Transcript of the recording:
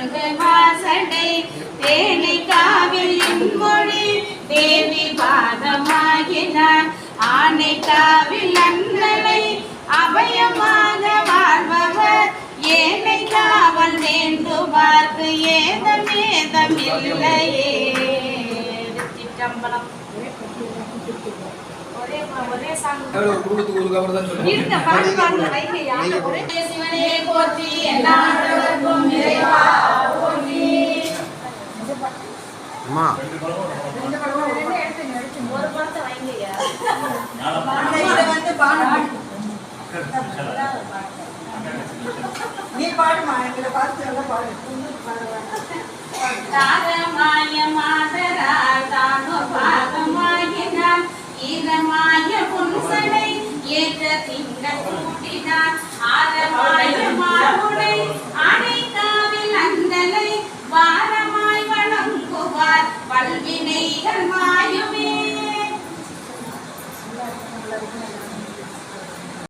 வந்து வாசடை தேனை காவில் மொழி தேவி பாதமாகினார் ஆனை காவில் அண்ணலை அபயமாக வாழ்பவர் ஏனை காவல் வேண்டுவார்க்கு ஏதம் இல்லையே. சிற்றம்பலம். சிவனே போற்றி எல்லாருக்கும் இறைவா போற்றி. ஒரு படத்தை வாங்கியா நீ பாடுமா எங்களை பார்த்து எல்லாம் பாடு. தாரமாய மாதரால் தானோ பாகமாகினான் ஈரமாய புன்சடை ஏற்ற திங்கள் கூட்டினான் ஆரமாய மாவுடை அடைக்காவில் அந்தலை வாரமாய் வணங்குவார் வல்வினைகள்